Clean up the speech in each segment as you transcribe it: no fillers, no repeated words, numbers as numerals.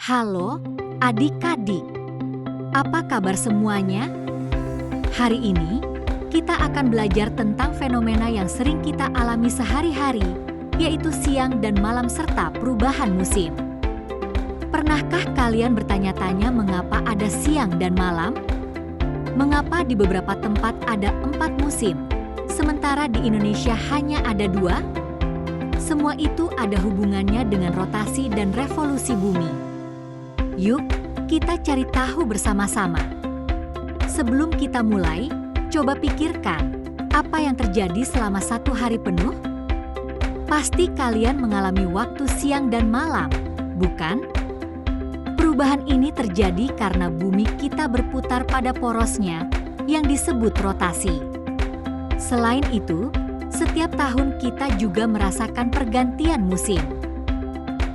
Halo adik-adik, apa kabar semuanya? Hari ini, kita akan belajar tentang fenomena yang sering kita alami sehari-hari, yaitu siang dan malam serta perubahan musim. Pernahkah kalian bertanya-tanya mengapa ada siang dan malam? Mengapa di beberapa tempat ada 4 musim, sementara di Indonesia hanya ada 2? Semua itu ada hubungannya dengan rotasi dan revolusi bumi. Yuk, kita cari tahu bersama-sama. Sebelum kita mulai, coba pikirkan, apa yang terjadi selama 1 hari penuh? Pasti kalian mengalami waktu siang dan malam, bukan? Perubahan ini terjadi karena bumi kita berputar pada porosnya, yang disebut rotasi. Selain itu, setiap tahun kita juga merasakan pergantian musim.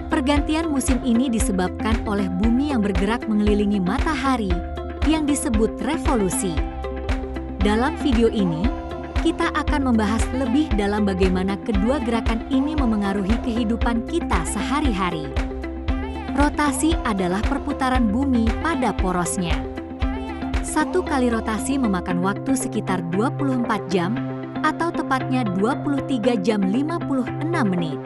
Pergantian musim ini disebabkan oleh bumi yang bergerak mengelilingi matahari, yang disebut revolusi. Dalam video ini, kita akan membahas lebih dalam bagaimana kedua gerakan ini memengaruhi kehidupan kita sehari-hari. Rotasi adalah perputaran bumi pada porosnya. 1 kali rotasi memakan waktu sekitar 24 jam, atau tepatnya 23 jam 56 menit.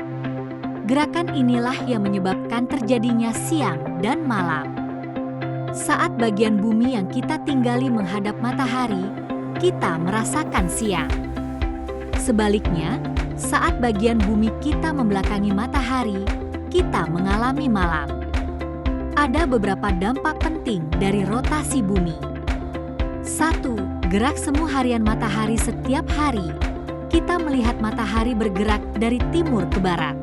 Gerakan inilah yang menyebabkan terjadinya siang dan malam. Saat bagian bumi yang kita tinggali menghadap matahari, kita merasakan siang. Sebaliknya, saat bagian bumi kita membelakangi matahari, kita mengalami malam. Ada beberapa dampak penting dari rotasi bumi. 1. Gerak semu harian matahari setiap hari. Kita melihat matahari bergerak dari timur ke barat.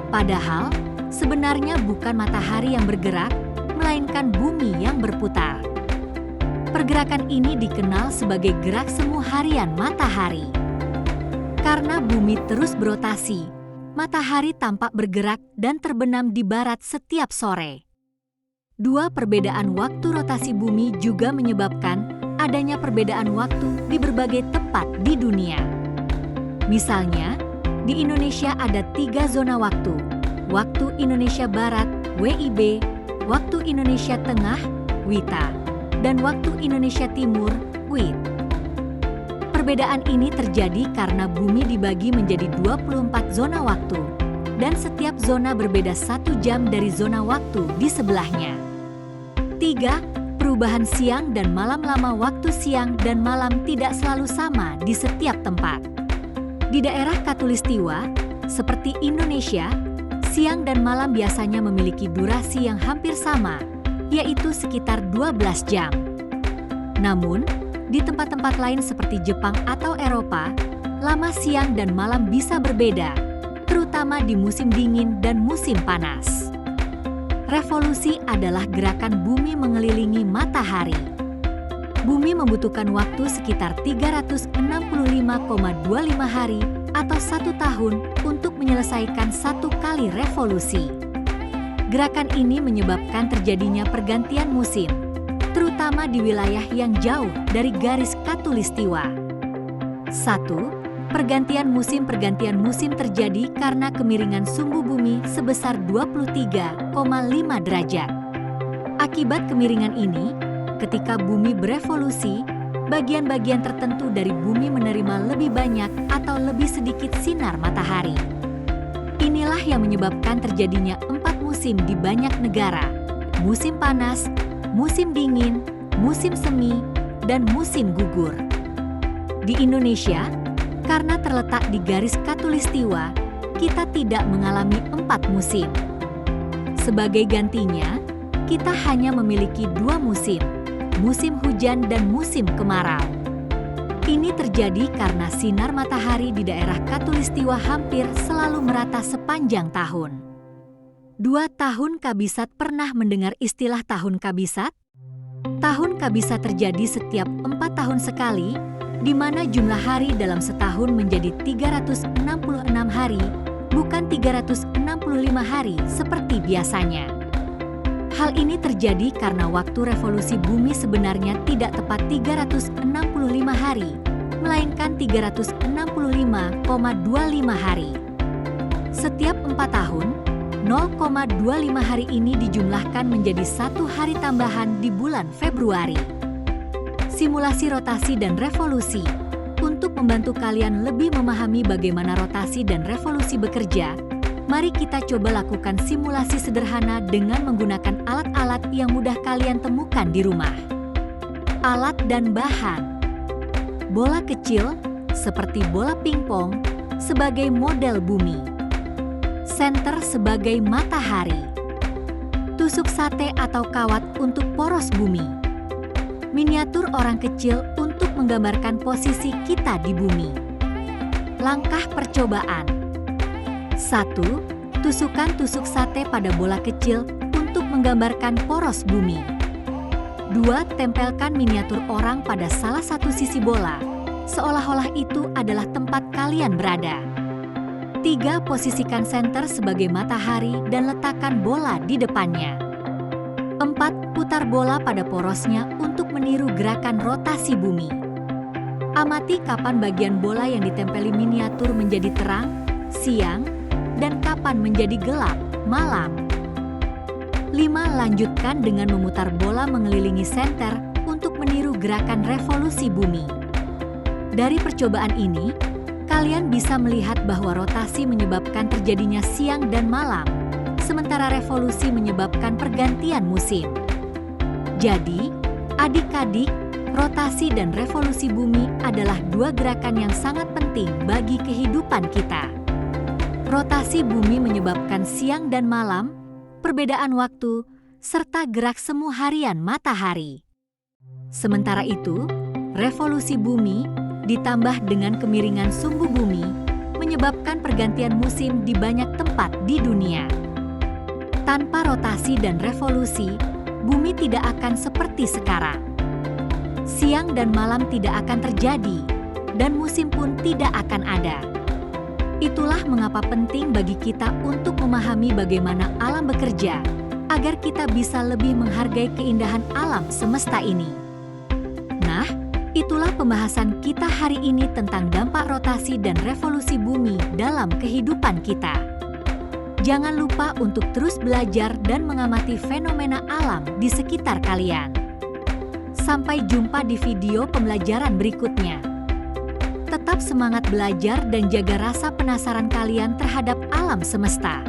Padahal, sebenarnya bukan matahari yang bergerak, melainkan bumi yang berputar. Pergerakan ini dikenal sebagai gerak semu harian matahari. Karena bumi terus berotasi, matahari tampak bergerak dan terbenam di barat setiap sore. 2 perbedaan waktu rotasi bumi juga menyebabkan adanya perbedaan waktu di berbagai tempat di dunia. Misalnya, di Indonesia ada 3 zona waktu: waktu Indonesia Barat (WIB), waktu Indonesia Tengah (WITA), dan waktu Indonesia Timur (WIT). Perbedaan ini terjadi karena bumi dibagi menjadi 24 zona waktu, dan setiap zona berbeda 1 jam dari zona waktu di sebelahnya. 3. Perubahan siang dan malam. Lama waktu siang dan malam tidak selalu sama di setiap tempat. Di daerah Khatulistiwa, seperti Indonesia, siang dan malam biasanya memiliki durasi yang hampir sama, yaitu sekitar 12 jam. Namun, di tempat-tempat lain seperti Jepang atau Eropa, lama siang dan malam bisa berbeda, terutama di musim dingin dan musim panas. Revolusi adalah gerakan bumi mengelilingi matahari. Bumi membutuhkan waktu sekitar 365,25 hari atau 1 tahun untuk menyelesaikan 1 kali revolusi. Gerakan ini menyebabkan terjadinya pergantian musim, terutama di wilayah yang jauh dari garis khatulistiwa. 1. Pergantian musim terjadi karena kemiringan sumbu bumi sebesar 23,5 derajat. Akibat kemiringan ini, ketika bumi berevolusi, bagian-bagian tertentu dari bumi menerima lebih banyak atau lebih sedikit sinar matahari. Inilah yang menyebabkan terjadinya 4 musim di banyak negara: musim panas, musim dingin, musim semi, dan musim gugur. Di Indonesia, karena terletak di garis khatulistiwa, kita tidak mengalami 4 musim. Sebagai gantinya, kita hanya memiliki 2 musim: musim hujan dan musim kemarau. Ini terjadi karena sinar matahari di daerah khatulistiwa hampir selalu merata sepanjang tahun. 2 tahun kabisat. Pernah mendengar istilah tahun kabisat? Tahun kabisat terjadi setiap 4 tahun sekali, di mana jumlah hari dalam setahun menjadi 366 hari, bukan 365 hari seperti biasanya. Hal ini terjadi karena waktu revolusi bumi sebenarnya tidak tepat 365 hari, melainkan 365,25 hari. Setiap 4 tahun, 0,25 hari ini dijumlahkan menjadi 1 hari tambahan di bulan Februari. Simulasi rotasi dan revolusi. Untuk membantu kalian lebih memahami bagaimana rotasi dan revolusi bekerja, mari kita coba lakukan simulasi sederhana dengan menggunakan alat-alat yang mudah kalian temukan di rumah. Alat dan bahan. Bola kecil, seperti bola pingpong, sebagai model bumi. Senter sebagai matahari. Tusuk sate atau kawat untuk poros bumi. Miniatur orang kecil untuk menggambarkan posisi kita di bumi. Langkah percobaan. 1. Tusukan tusuk sate pada bola kecil untuk menggambarkan poros bumi. 2. Tempelkan miniatur orang pada salah satu sisi bola, seolah-olah itu adalah tempat kalian berada. 3. Posisikan senter sebagai matahari dan letakkan bola di depannya. 4. Putar bola pada porosnya untuk meniru gerakan rotasi bumi. Amati kapan bagian bola yang ditempeli miniatur menjadi terang, siang, dan kapan menjadi gelap, malam. 5. Lanjutkan dengan memutar bola mengelilingi senter untuk meniru gerakan revolusi bumi. Dari percobaan ini, kalian bisa melihat bahwa rotasi menyebabkan terjadinya siang dan malam, sementara revolusi menyebabkan pergantian musim. Jadi, adik-adik, rotasi dan revolusi bumi adalah dua gerakan yang sangat penting bagi kehidupan kita. Rotasi bumi menyebabkan siang dan malam, perbedaan waktu, serta gerak semu harian matahari. Sementara itu, revolusi bumi ditambah dengan kemiringan sumbu bumi, menyebabkan pergantian musim di banyak tempat di dunia. Tanpa rotasi dan revolusi, bumi tidak akan seperti sekarang. Siang dan malam tidak akan terjadi, dan musim pun tidak akan ada. Itulah mengapa penting bagi kita untuk memahami bagaimana alam bekerja, agar kita bisa lebih menghargai keindahan alam semesta ini. Nah, itulah pembahasan kita hari ini tentang dampak rotasi dan revolusi bumi dalam kehidupan kita. Jangan lupa untuk terus belajar dan mengamati fenomena alam di sekitar kalian. Sampai jumpa di video pembelajaran berikutnya. Tetap semangat belajar dan jaga rasa penasaran kalian terhadap alam semesta.